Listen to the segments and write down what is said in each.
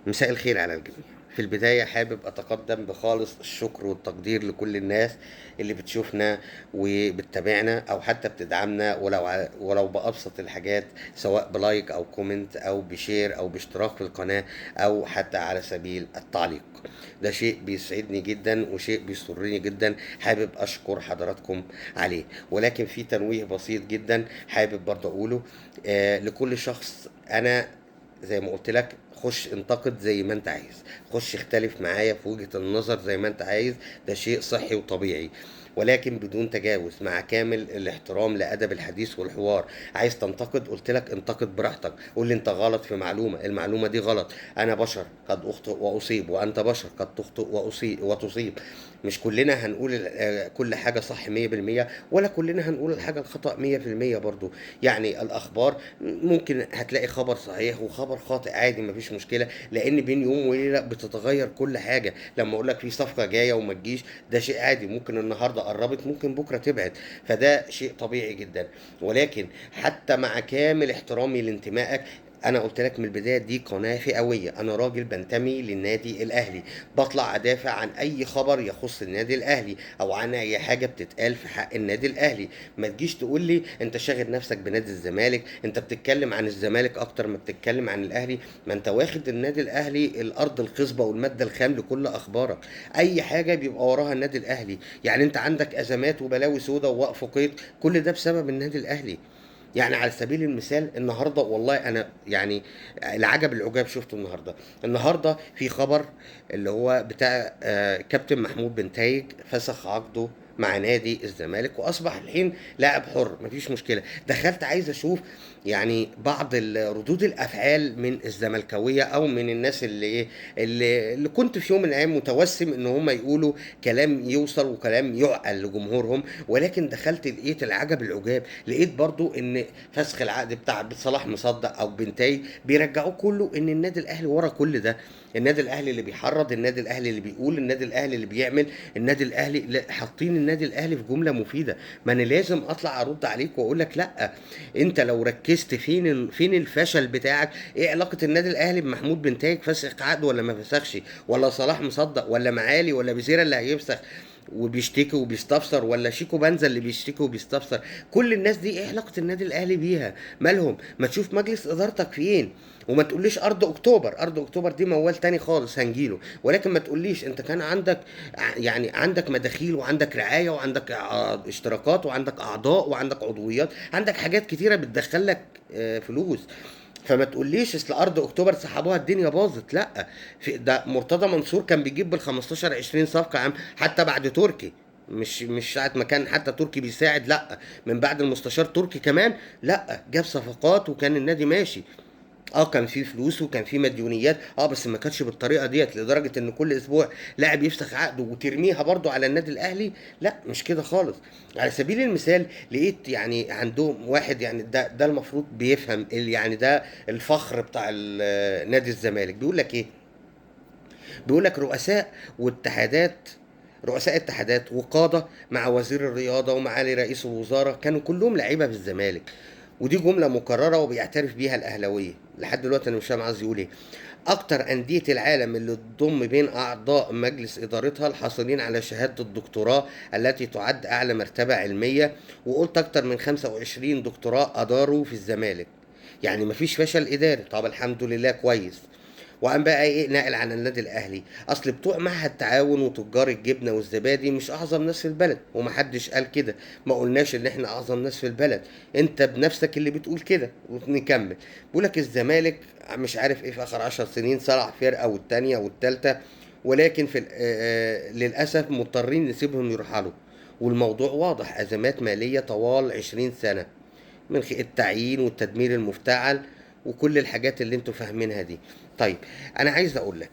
مساء الخير على الجميع. في البداية حابب أتقدم بخالص الشكر والتقدير لكل الناس اللي بتشوفنا وبتتابعنا أو حتى بتدعمنا ولو بأبسط الحاجات، سواء بلايك أو كومنت أو بشير أو باشتراك في القناة أو حتى على سبيل التعليق. ده شيء بيسعدني جدا وشيء بيسرني جدا، حابب أشكر حضراتكم عليه. ولكن في تنويه بسيط جدا حابب برضه أقوله لكل شخص. أنا زي ما قلت لك، خش انتقد زي ما انت عايز، خش اختلف معايا في وجهة النظر زي ما انت عايز، ده شيء صحي وطبيعي، ولكن بدون تجاوز، مع كامل الاحترام لأدب الحديث والحوار. عايز تنتقد، قلت لك انتقد براحتك، قول لي انت غلط في معلومة، المعلومة دي غلط، انا بشر قد اخطئ واصيب وانت بشر قد تخطئ وتصيب. مش كلنا هنقول كل حاجة صح 100%، ولا كلنا هنقول الحاجة الخطأ 100% برضو. يعني الأخبار ممكن هتلاقي خبر صحيح وخبر خاطئ، عادي مفيش مشكلة، لأن بين يوم وليلة بتتغير كل حاجة. لما أقول لك في صفقة جاية وما تجيش، ده شيء عادي، ممكن النهاردة قربت ممكن بكرة تبعد، فده شيء طبيعي جدا. ولكن حتى مع كامل احترامي لانتمائك، انا قلت لك من البدايه دي قناه فئويه، انا راجل بنتمي للنادي الاهلي، بطلع ادافع عن اي خبر يخص النادي الاهلي او عن اي حاجه بتتقال في حق النادي الاهلي. ما تجيش تقول لي انت شاغل نفسك بنادي الزمالك، انت بتتكلم عن الزمالك اكتر ما بتتكلم عن الاهلي. ما انت واخد النادي الاهلي الارض الخصبه والماده الخام لكل اخبارك، اي حاجه بيبقى وراها النادي الاهلي. يعني انت عندك ازمات وبلاوي سودا ووقف قيد، كل ده بسبب النادي الاهلي. يعني على سبيل المثال النهارده، والله انا يعني العجب العجاب شفته النهارده في خبر اللي هو بتاع كابتن محمود بن تايج فسخ عقده مع نادي الزمالك واصبح الحين لاعب حر، مفيش مشكله. دخلت عايز اشوف يعني بعض ردود الافعال من الزملكاويه او من الناس اللي ايه، اللي كنت في يوم من الايام متوسم ان هم يقولوا كلام يوصل وكلام يعقل لجمهورهم. ولكن دخلت لقيت العجب العجاب، لقيت برضو ان فسخ العقد بتاع صلاح مصدق او بنتاي بيرجعوه كله ان النادي الاهلي ورا كل ده، النادي الاهلي اللي بيحرض، النادي الاهلي اللي بيقول، النادي الاهلي اللي بيعمل، النادي الاهلي حاطين النادي الاهلي في جمله مفيده. ما انا لازم اطلع ارد عليك واقول لك لا، انت لو ركزت فين الفشل بتاعك. ايه علاقه النادي الاهلي بمحمود بنتايج فسخ عقده ولا ما فسخش، ولا صلاح مصدق ولا معالي ولا بزيرة اللي هيفسخ وبيشتكي وبيستفسر، ولا شيكو بنزا اللي بيشتكي وبيستفسر؟ كل الناس دي ايه علاقه النادي الاهلي بيها؟ مالهم؟ ما تشوف مجلس ادارتك فين، وما تقوليش ارض اكتوبر، ارض اكتوبر دي موال تاني خالص هنجيله. ولكن ما تقوليش انت كان عندك يعني عندك مداخيل وعندك رعايه وعندك اشتراكات وعندك اعضاء وعندك عضويات، عندك حاجات كتيره بتدخلك فلوس. فما تقوليش اصل ارض اكتوبر سحبوها الدنيا باظت، لا. في ده مرتضى منصور كان بيجيب بال 15 20 صفقه عام حتى بعد تركي، مش ساعة ما كان حتى تركي بيساعد، لا، من بعد المستشار تركي كمان، لا، جاب صفقات وكان النادي ماشي. اه كان في فلوس وكان في مديونيات، بس ما كانتش بالطريقه ديت لدرجه ان كل اسبوع لاعب يفسخ عقده وترميها برضو على النادي الاهلي، لا مش كده خالص. على سبيل المثال لقيت يعني عندهم واحد، يعني ده المفروض بيفهم يعني ده الفخر بتاع نادي الزمالك، بيقول لك ايه؟ بيقول لك رؤساء اتحادات وقاده مع وزير الرياضه ومعالي رئيس الوزاره كانوا كلهم لعيبه في الزمالك. ودي جمله مكرره وبيعترف بيها الاهلاويه لحد دلوقتي، انا مش فاهم عايز يقول ايه. اكتر انديه العالم اللي تضم بين اعضاء مجلس ادارتها الحاصلين على شهاده الدكتوراه التي تعد اعلى مرتبه علميه، وقلت اكتر من 25 دكتوراه اداروا في الزمالك. يعني مفيش فشل اداري، طب الحمد لله كويس. وقام بقى ايه ناقل عن النادي الاهلي، اصل بتوع معهد التعاون وتجار الجبنه والزبادي مش اعظم ناس في البلد، ومحدش قال كده، ما قلناش ان احنا اعظم ناس في البلد، انت بنفسك اللي بتقول كده. ونكمل، بيقولك الزمالك مش عارف ايه في اخر 10 سنين صنع فرقه والتانيه والتالته، ولكن في للاسف مضطرين نسيبهم يرحلوا. والموضوع واضح، ازمات ماليه طوال 20 سنه، من التعيين والتدمير المفتعل وكل الحاجات اللي انتوا فاهمينها دي. طيب، انا عايز اقول لك،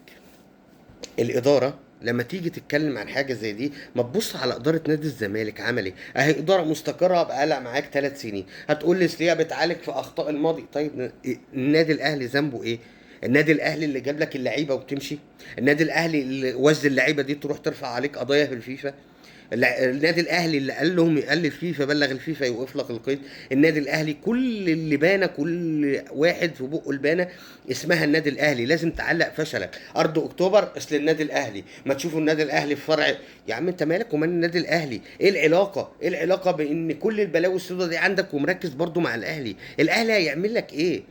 الاداره لما تيجي تتكلم عن حاجه زي دي ما تبص على اداره نادي الزمالك عمل ايه. اهي اداره مستقره بقالها معاك 3 سنين، هتقول لي اصل هي بتعالج في اخطاء الماضي. طيب النادي الاهلي ذنبه ايه؟ النادي الاهلي اللي جاب لك اللعيبه وتمشي، النادي الاهلي اللي وزن اللعيبه دي تروح ترفع عليك قضايا في الفيفا، النادي الاهلي اللي قال لهم، قال الفيفا بلغ الفيفا يوقف لك القيد. النادي الاهلي كل اللي بانه، كل واحد في بقه البانه اسمها النادي الاهلي، لازم تعلق فشلك. ارض اكتوبر اصل النادي الاهلي، ما تشوفوا النادي الاهلي في فرع. يا عم انت مالك ومال النادي الاهلي؟ ايه العلاقه؟ ايه العلاقه بان كل البلاوي السوداء دي عندك ومركز برضو مع الاهلي؟ الاهلي هيعمل لك ايه؟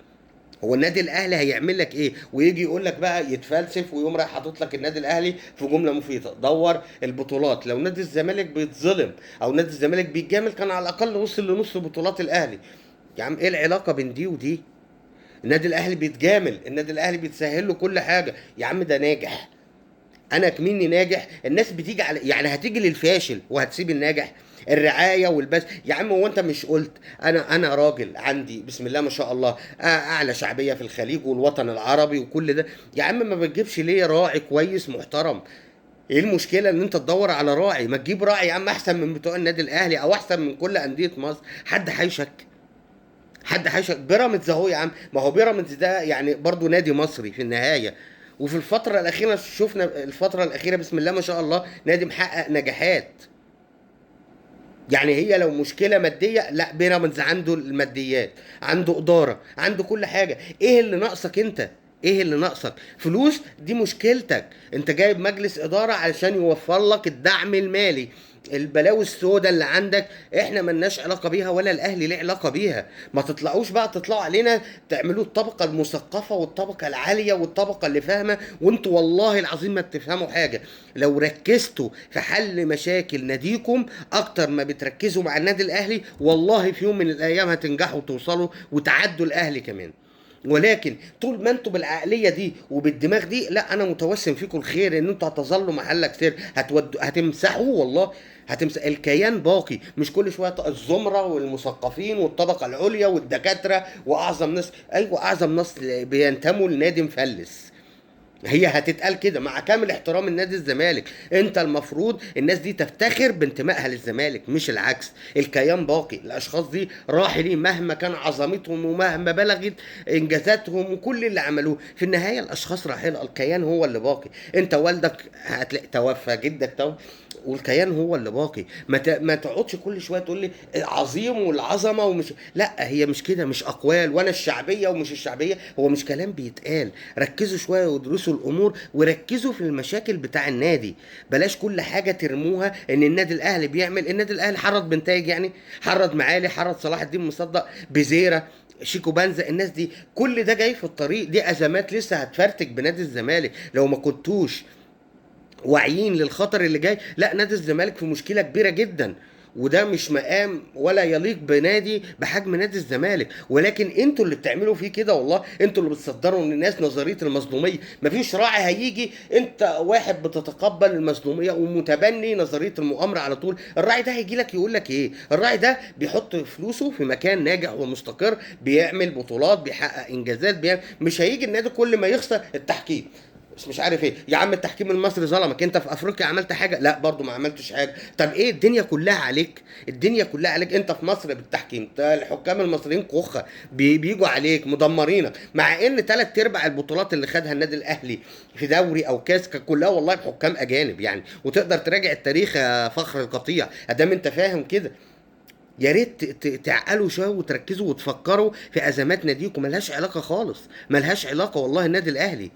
هو النادي الاهلي هيعمل لك ايه؟ ويجي يقول لك بقى يتفلسف ويقوم رايح حاطط لك النادي الاهلي في جمله مفيده. دور البطولات، لو نادي الزمالك بيتظلم او نادي الزمالك بيتجامل كان على الاقل وصل لنص بطولات الاهلي. يا عم ايه العلاقه بين دي ودي؟ النادي الاهلي بيتجامل، النادي الاهلي بيتسهل له كل حاجه. يا عم ده ناجح، انا كمني ناجح. الناس بتيجي على، يعني هتيجي للفاشل وهتسيب الناجح؟ الرعايه والبث. يا عم هو انت مش قلت انا راجل عندي بسم الله ما شاء الله اعلى شعبيه في الخليج والوطن العربي وكل ده؟ يا عم ما بتجيبش ليه راعي كويس محترم؟ ايه المشكله ان انت تدور على راعي؟ ما تجيب راعي يا عم احسن من بتوع النادي الاهلي او احسن من كل انديه مصر. حد هيشك؟ حد هيشك؟ بيراميدز اهو يا عم، ما هو بيراميدز ده يعني برضو نادي مصري في النهايه. وفي الفترة الأخيرة شفنا الفترة الأخيرة بسم الله ما شاء الله نادي محقق نجاحات. يعني هي لو مشكلة مادية، لا بيراميدز عنده الماديات، عنده إدارة، عنده كل حاجة. إيه اللي ناقصك أنت؟ إيه اللي ناقصك؟ فلوس؟ دي مشكلتك. أنت جايب مجلس إدارة علشان يوفر لك الدعم المالي. البلاوي السوداء اللي عندك احنا ملناش علاقه بيها ولا الاهلي ليه علاقه بيها. ما تطلعوش بقى تطلعوا علينا تعملوا الطبقه المثقفه والطبقه العاليه والطبقه اللي فاهمه، وانتوا والله العظيم ما بتفهموا حاجه. لو ركزتوا في حل مشاكل ناديكم اكتر ما بتركزوا مع النادي الاهلي، والله في يوم من الايام هتنجحوا وتوصلوا وتعدوا الاهلي كمان. ولكن طول ما انتوا بالعقليه دي وبالدماغ دي، لا انا متوسم فيكم الخير ان انتوا هتظلوا محلك سر، هتمسحوه والله. هتمسح الكيان باقي، مش كل شويه الزمره والمثقفين والطبقه العليا والدكاتره واعظم ناس. ايوه اعظم ناس بينتموا لنادي مفلس. هي هتتقال كده مع كامل احترام النادي الزمالك. انت المفروض الناس دي تفتخر بانتمائها للزمالك مش العكس. الكيان باقي، الاشخاص دي راحلين مهما كان عظمتهم ومهما بلغت انجازاتهم وكل اللي عملوه، في النهايه الاشخاص راحله، الكيان هو اللي باقي. انت والدك هتلاقي توفى، جدك توفى، والكيان هو اللي باقي. ما تقعدش كل شويه تقول لي عظيم والعظمه ومش، لا هي مش كده، مش اقوال وانا الشعبيه ومش الشعبيه، هو مش كلام بيتقال. ركزوا شويه وادرسوا الامور وركزوا في المشاكل بتاع النادي. بلاش كل حاجه ترموها ان النادي الاهلي بيعمل. النادي الاهلي حرض بنتائج، يعني حرض معالي، حرض صلاح الدين مصدق، بزيره، شيكو بنزا، الناس دي كل ده جاي في الطريق. دي ازمات لسه هتفرتك بنادي الزمالك لو ما كنتوش واعيين للخطر اللي جاي. لا نادي الزمالك في مشكله كبيره جدا، وده مش مقام ولا يليق بنادي بحجم نادي الزمالك. ولكن انتوا اللي بتعملوا فيه كده، والله انتوا اللي بتصدروا للناس نظريه المظلوميه. مفيش راعي هيجي، انت واحد بتتقبل المظلوميه ومتبني نظريه المؤامره على طول. الراعي ده هيجي لك يقول لك ايه؟ الراعي ده بيحط فلوسه في مكان ناجح ومستقر، بيعمل بطولات، بيحقق انجازات، مش هيجي النادي كل ما يخسر التحكيم بس مش عارف ايه. يا عم التحكيم المصري ظلمك، انت في افريقيا عملت حاجه؟ لا برضو ما عملتش حاجه. طب ايه؟ الدنيا كلها عليك، الدنيا كلها عليك. انت في مصر بالتحكيم، الحكام المصريين كخه بيجوا عليك مدمرينك، مع ان 3/4 البطولات اللي خدها النادي الاهلي في دوري او كاس كانت كلها والله بحكام اجانب يعني. وتقدر تراجع التاريخ يا فخر القطيع ادام انت فاهم كده. يا ريت تعقلوا شويه وتركزوا وتفكروا في ازمات ناديكم، ملهاش علاقه خالص، ملهاش علاقه والله النادي الاهلي.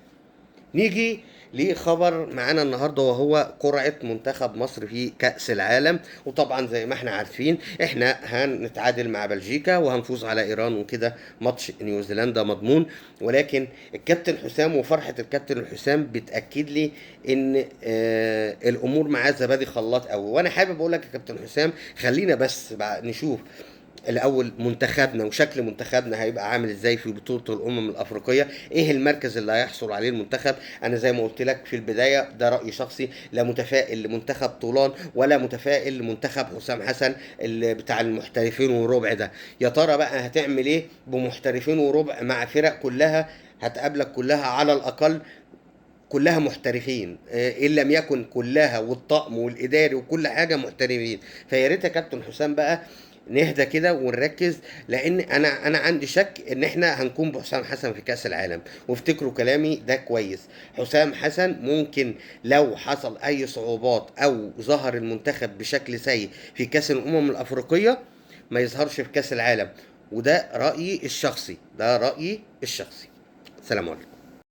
نيجي لخبر معانا النهارده وهو قرعه منتخب مصر في كأس العالم. وطبعا زي ما احنا عارفين احنا هنتعادل مع بلجيكا وهنفوز على ايران وكده ماتش نيوزيلندا مضمون. ولكن الكابتن حسام وفرحه الكابتن حسام بتاكد لي ان الامور معاه زبادي خلاط قوي. وانا حابب اقول لك يا كابتن حسام خلينا بس بقى نشوف الاول منتخبنا وشكل منتخبنا هيبقى عامل ازاي في بطوله الامم الافريقيه. ايه المركز اللي هيحصل عليه المنتخب؟ انا زي ما قلت لك في البدايه ده راي شخصي، لا متفائل لمنتخب طولان ولا متفائل لمنتخب حسام حسن اللي بتاع المحترفين وربع ده. يا ترى بقى هتعمل ايه بمحترفين وربع مع فرق كلها هتقابلك كلها على الاقل كلها محترفين، ان لم يكن كلها، والطقم والاداري وكل حاجه محترفين. فيا ريت يا كابتن حسام بقى نهدى كده ونركز، لان انا عندي شك ان احنا هنكون بحسام حسن في كاس العالم. وافتكروا كلامي ده كويس، حسام حسن ممكن لو حصل اي صعوبات او ظهر المنتخب بشكل سيء في كاس الامم الافريقيه ما يظهرش في كاس العالم. وده رايي الشخصي، ده رايي الشخصي. سلام عليكم.